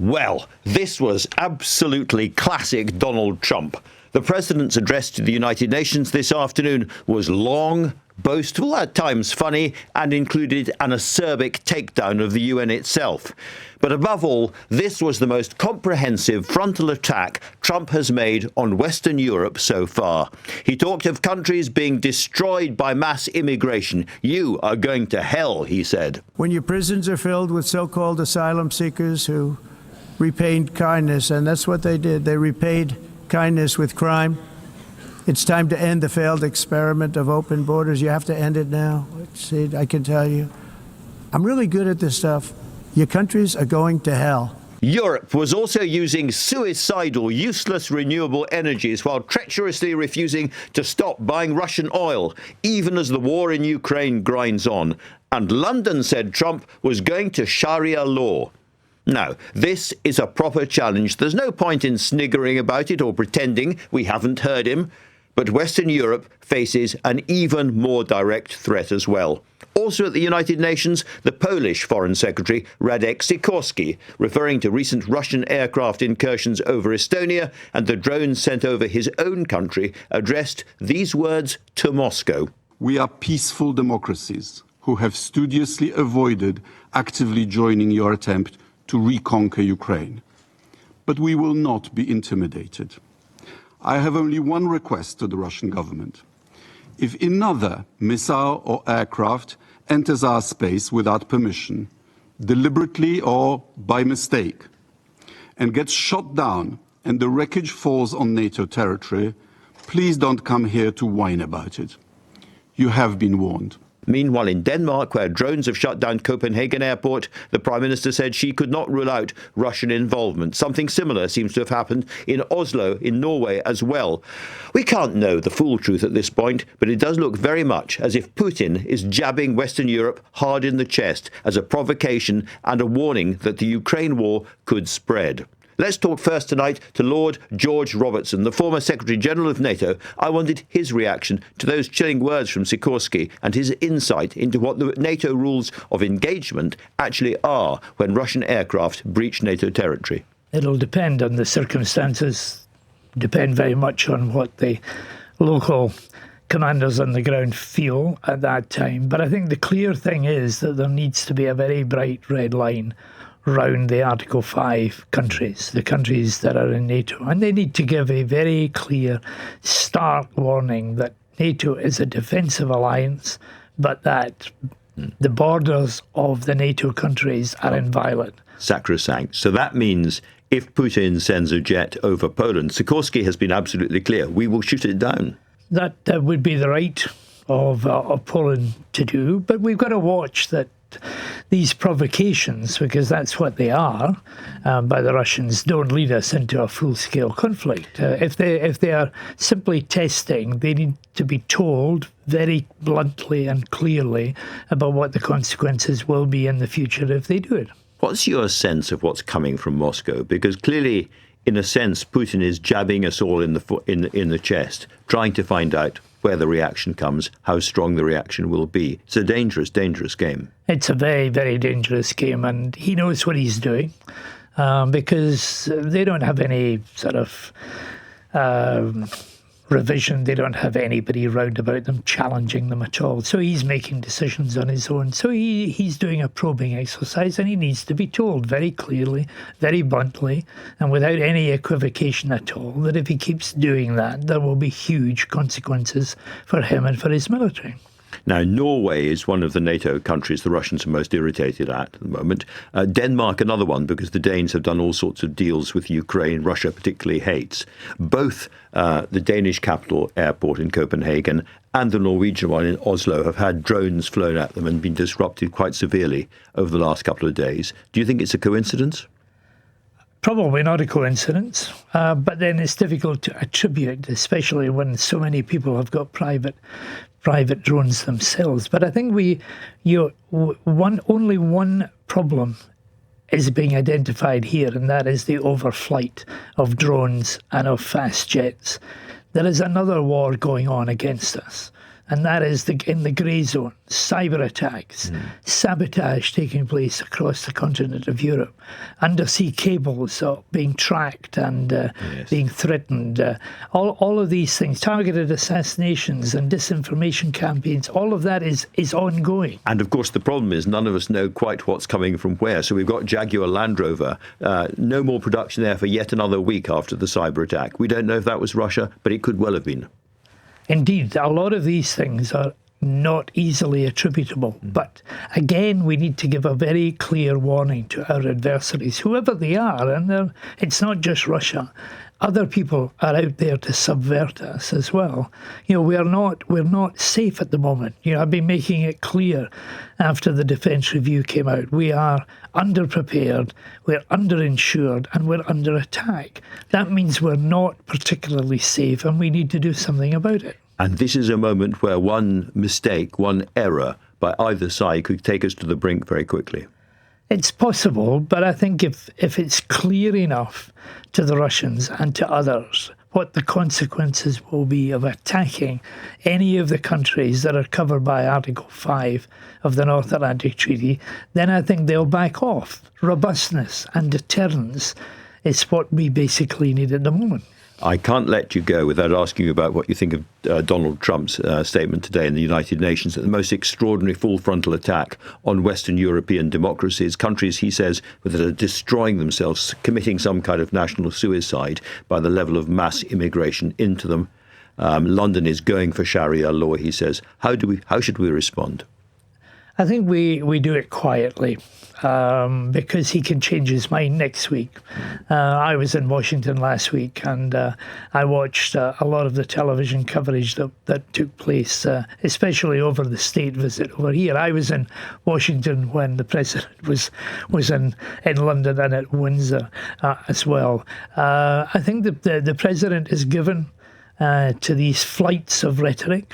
Well, this was absolutely classic Donald Trump. The president's address to the United Nations this afternoon was long, boastful, at times funny, and included an acerbic takedown of the UN itself. But above all, this was the most comprehensive frontal attack Trump has made on Western Europe so far. He talked of countries being destroyed by mass immigration. You are going to hell, he said. When your prisons are filled with so-called asylum seekers who repaid kindness, and that's what they did. They repaid kindness with crime. It's time to end the failed experiment of open borders. You have to end it now. See, I can tell you, I'm really good at this stuff. Your countries are going to hell. Europe was also using suicidal, useless renewable energies while treacherously refusing to stop buying Russian oil, even as the war in Ukraine grinds on. And London said Trump was going to Sharia law. Now, this is a proper challenge. There's no point in sniggering about it or pretending we haven't heard him. But Western Europe faces an even more direct threat as well. Also at the United Nations, the Polish Foreign Secretary, Radek Sikorski, referring to recent Russian aircraft incursions over Estonia and the drones sent over his own country, addressed these words to Moscow. We are peaceful democracies who have studiously avoided actively joining your attempt to reconquer Ukraine. But we will not be intimidated. I have only one request to the Russian government. If another missile or aircraft enters our space without permission, deliberately or by mistake, and gets shot down and the wreckage falls on NATO territory, please don't come here to whine about it. You have been warned. Meanwhile, in Denmark, where drones have shut down Copenhagen airport, the Prime Minister said she could not rule out Russian involvement. Something similar seems to have happened in Oslo, in Norway, as well. We can't know the full truth at this point, but it does look very much as if Putin is jabbing Western Europe hard in the chest as a provocation and a warning that the Ukraine war could spread. Let's talk first tonight to Lord George Robertson, the former Secretary-General of NATO. I wanted his reaction to those chilling words from Sikorski and his insight into what the NATO rules of engagement actually are when Russian aircraft breach NATO territory. It'll depend on the circumstances, depend very much on what the local commanders on the ground feel at that time. But I think the clear thing is that there needs to be a very bright red line round the Article 5 countries, the countries that are in NATO. And they need to give a very clear, stark warning that NATO is a defensive alliance, but that the borders of the NATO countries are inviolate. Sacrosanct. So that means if Putin sends a jet over Poland, Sikorski has been absolutely clear, we will shoot it down. That would be the right of Poland to do, but we've got to watch that these provocations, because that's what they are, by the Russians, don't lead us into a full-scale conflict. If they are simply testing, they need to be told very bluntly and clearly about what the consequences will be in the future if they do it. What's your sense of what's coming from Moscow? Because clearly, in a sense, Putin is jabbing us all in the chest, trying to find out where the reaction comes, how strong the reaction will be. It's a dangerous, dangerous game. It's a very, very dangerous game, and he knows what he's doing because they don't have any sort of revision. They don't have anybody round about them challenging them at all. So he's making decisions on his own. So he's doing a probing exercise, and he needs to be told very clearly, very bluntly, and without any equivocation at all, that if he keeps doing that, there will be huge consequences for him and for his military. Now, Norway is one of the NATO countries the Russians are most irritated at the moment. Denmark, another one, because the Danes have done all sorts of deals with Ukraine, Russia particularly hates. Both the Danish capital airport in Copenhagen and the Norwegian one in Oslo have had drones flown at them and been disrupted quite severely over the last couple of days. Do you think it's a coincidence? Probably not a coincidence, but then it's difficult to attribute, especially when so many people have got private drones themselves. But I think only one problem is being identified here, and that is the overflight of drones and of fast jets. There is another war going on against us. and that is in the grey zone. Cyber attacks, sabotage taking place across the continent of Europe, undersea cables being tracked and being threatened. All of these things, targeted assassinations and disinformation campaigns, all of that is ongoing. And of course, the problem is none of us know quite what's coming from where. So we've got Jaguar Land Rover, no more production there for yet another week after the cyber attack. We don't know if that was Russia, but it could well have been. Indeed, a lot of these things are not easily attributable. But again, we need to give a very clear warning to our adversaries, whoever they are. And it's not just Russia. Other people are out there to subvert us as well. We're not safe at the moment. I've been making it clear after the Defence Review came out. We are underprepared, we're underinsured, and we're under attack. That means we're not particularly safe, and we need to do something about it. And this is a moment where one mistake, one error by either side could take us to the brink very quickly. It's possible, but I think if it's clear enough to the Russians and to others what the consequences will be of attacking any of the countries that are covered by Article 5 of the North Atlantic Treaty, then I think they'll back off. Robustness and deterrence is what we basically need at the moment. I can't let you go without asking you about what you think of Donald Trump's statement today in the United Nations that the most extraordinary full-frontal attack on Western European democracies, countries, he says, that are destroying themselves, committing some kind of national suicide by the level of mass immigration into them. London is going for Sharia law, he says. How should we respond? I think we do it quietly because he can change his mind next week. I was in Washington last week and I watched a lot of the television coverage that took place, especially over the state visit over here. I was in Washington when the president was in London and at Windsor as well. I think the president is given to these flights of rhetoric.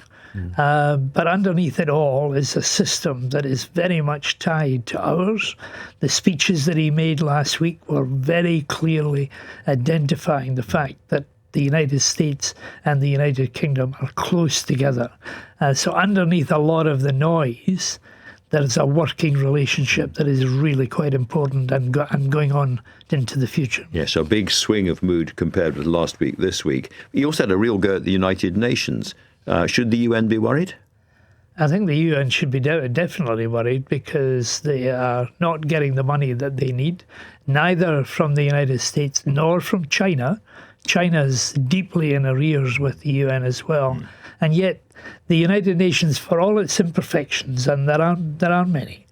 But underneath it all is a system that is very much tied to ours. The speeches that he made last week were very clearly identifying the fact that the United States and the United Kingdom are close together. So underneath a lot of the noise, there's a working relationship that is really quite important and going on into the future. Yes, a big swing of mood compared with last week, this week. He also had a real go at the United Nations. Should the UN be worried? I think the UN should be definitely worried because they are not getting the money that they need, neither from the United States nor from China. China's deeply in arrears with the UN as well. And yet the United Nations, for all its imperfections, and there are many,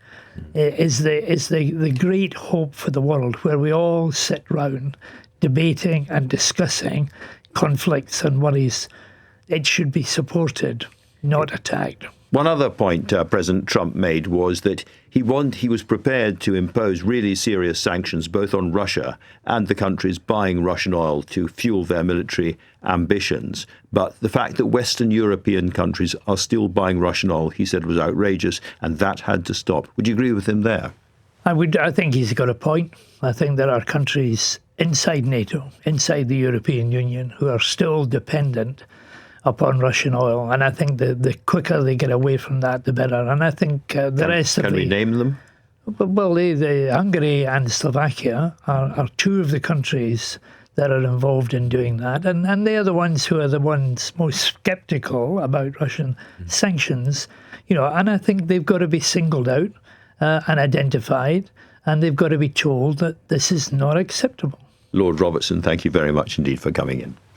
is the great hope for the world where we all sit round debating and discussing conflicts and worries. It should be supported, not attacked. One other point President Trump made was that he was prepared to impose really serious sanctions both on Russia and the countries buying Russian oil to fuel their military ambitions. But the fact that Western European countries are still buying Russian oil, he said, was outrageous, and that had to stop. Would you agree with him there? I think he's got a point. I think there are countries inside NATO, inside the European Union, who are still dependent upon Russian oil, and I think the quicker they get away from that, the better. And I think the rest of the... Can we name them? Well, the Hungary and Slovakia are two of the countries that are involved in doing that, and they are the ones who are the ones most sceptical about Russian sanctions. And I think they've got to be singled out and identified, and they've got to be told that this is not acceptable. Lord Robertson, thank you very much indeed for coming in.